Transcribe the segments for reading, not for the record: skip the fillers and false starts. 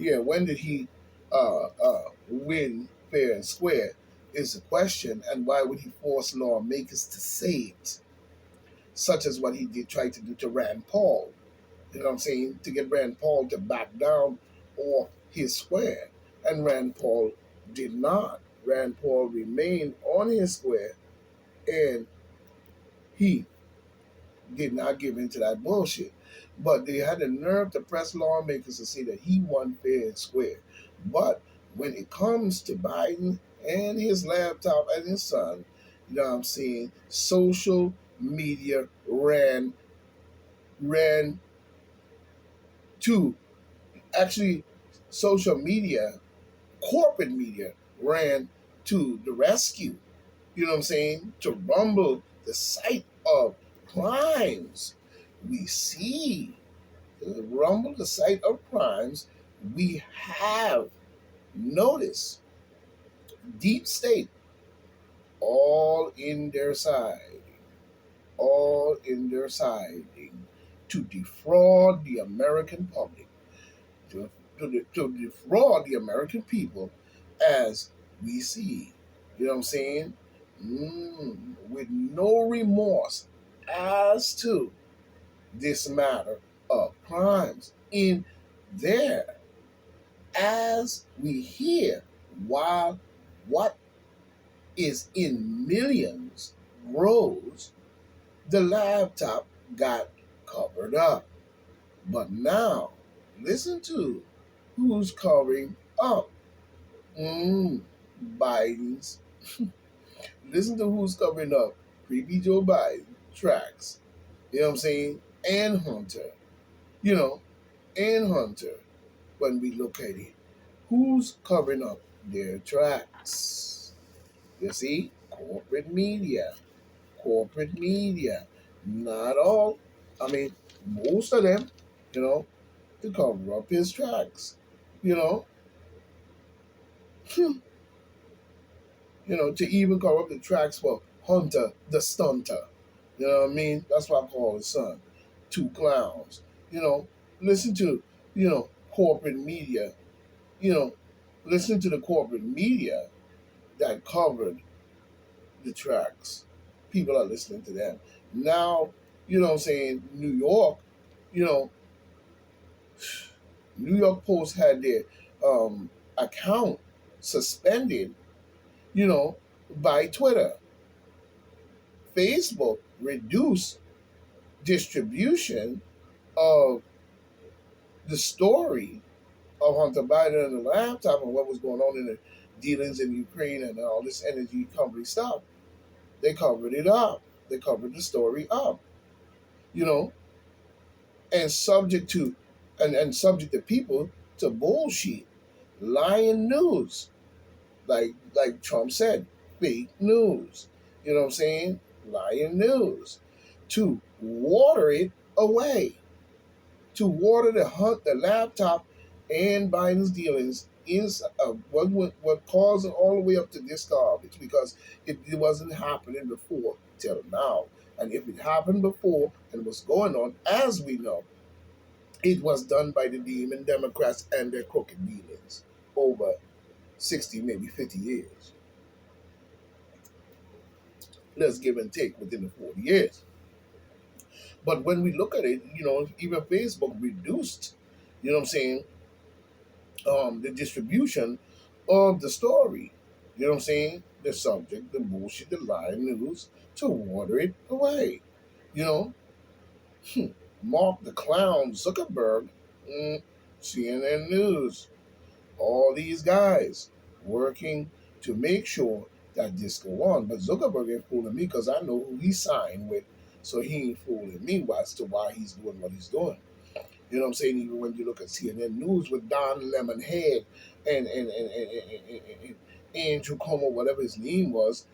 Yeah, when did he win fair and square is the question, and why would he force lawmakers to say it, such as what he did try to do to Rand Paul? You know what I'm saying? To get Rand Paul to back down or his square. And Rand Paul did not. Rand Paul remained on his square, and he did not give in to that bullshit. But they had the nerve to press lawmakers to say that he won fair and square. But when it comes to Biden and his laptop and his son, you know what I'm saying, social media ran to actually social media, corporate media ran to the rescue. You know what I'm saying? To rumble the site of crimes. We see rumble the site of crimes. We have noticed deep state all in their side, all in their siding to defraud the American public, to, to defraud the American people, as we see. You know what I'm saying? With no remorse as to this matter of crimes in there, as we hear, while what is in millions grows, the laptop got covered up. But now, listen to who's covering up. Biden's. Listen to who's covering up creepy Joe Biden tracks. You know what I'm saying? And Hunter. You know, and Hunter. When we look at it, who's covering up their tracks? You see? Corporate media. Corporate media. Not all. I mean, most of them, you know, to cover up his tracks. You know, you know, to even cover up the tracks for Hunter the Stunter. You know what I mean? That's what I call his son. Two clowns. You know, listen to, corporate media. You know, listen to the corporate media that covered the tracks. People are listening to them. Now, you know what I'm saying, New York, you know, New York Post had their account suspended, you know, by Twitter. Facebook reduced distribution of the story of Hunter Biden and the laptop and what was going on in the dealings in Ukraine and all this energy company stuff. They covered it up. They covered the story up, you know, and subject the people to bullshit, lying news, like Trump said, fake news. You know what I'm saying? Lying news to water it away, to water the laptop and Biden's dealings is what caused it all the way up to this garbage, because it wasn't happening before till now. And if it happened before and was going on, as we know, it was done by the demon Democrats and their crooked dealings over 60, maybe 50 years. Let's give and take within the 40 years. But when we look at it, even Facebook reduced, you know what I'm saying, the distribution of the story. You know what I'm saying? The subject, the bullshit, the lying news, to water it away. You know, Mark the Clown Zuckerberg, CNN News, all these guys working to make sure that this go on. But Zuckerberg ain't fooling me because I know who he signed with, so he ain't fooling me as to why he's doing what he's doing. You know what I'm saying? Even when you look at CNN News with Don Lemonhead and Andrew Cuomo, whatever his name was,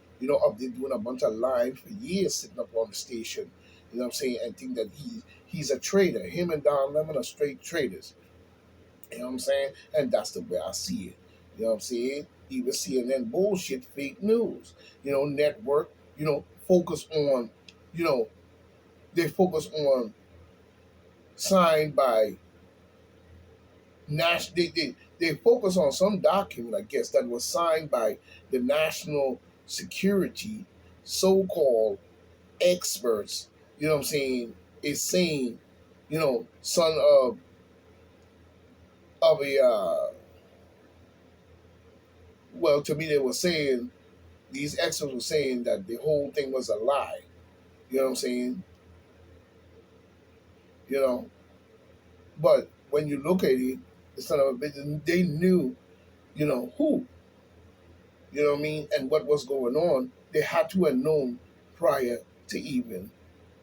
up there doing a bunch of lying for years, sitting up on the station. You know what I'm saying? And think that he's a traitor. Him and Don Lemon are straight traitors. You know what I'm saying? And that's the way I see it. You know what I'm saying? Even CNN bullshit, fake news. Network. Focus on. You know, they focus on signed by They focus on some document, I guess, that was signed by the national security so-called experts. You know what I'm saying? Is saying, son of a well, to me they were saying, these experts were saying that the whole thing was a lie. You know what I'm saying? You know, but when you look at it, the son of a bitch, they knew, who, you know what I mean, and what was going on. They had to have known prior to even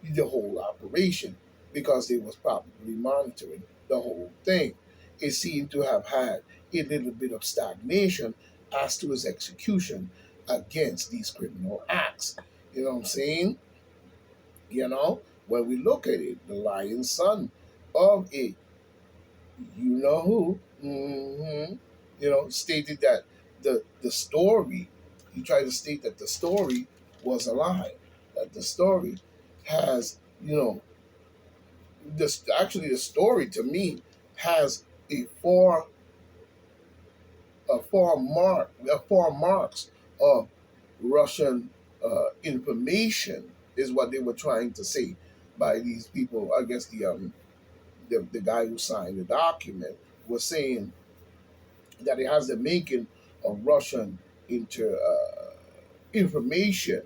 the whole operation, because they was probably monitoring the whole thing. It seemed to have had a little bit of stagnation as to his execution against these criminal acts. You know what I'm saying? When we look at it, the lion's son of a you know who, stated that the story, he tried to state that the story was a lie, that the story has, this actually the story to me has a four marks of Russian information, is what they were trying to say by these people. I guess the guy who signed the document was saying that it has the making of Russian inter information,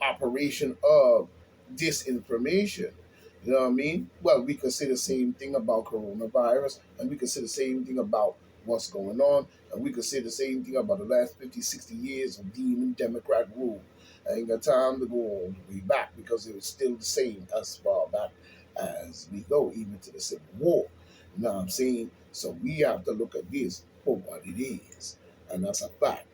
operation of disinformation. You know what I mean? Well, we could say the same thing about coronavirus, and we could say the same thing about what's going on, and we could say the same thing about the last 50, 60 years of demon Democrat rule. I ain't got time to go all the way back, because it was still the same as far back as we go, even to the Civil War. You know what I'm saying? So we have to look at this for what it is, and that's a fact.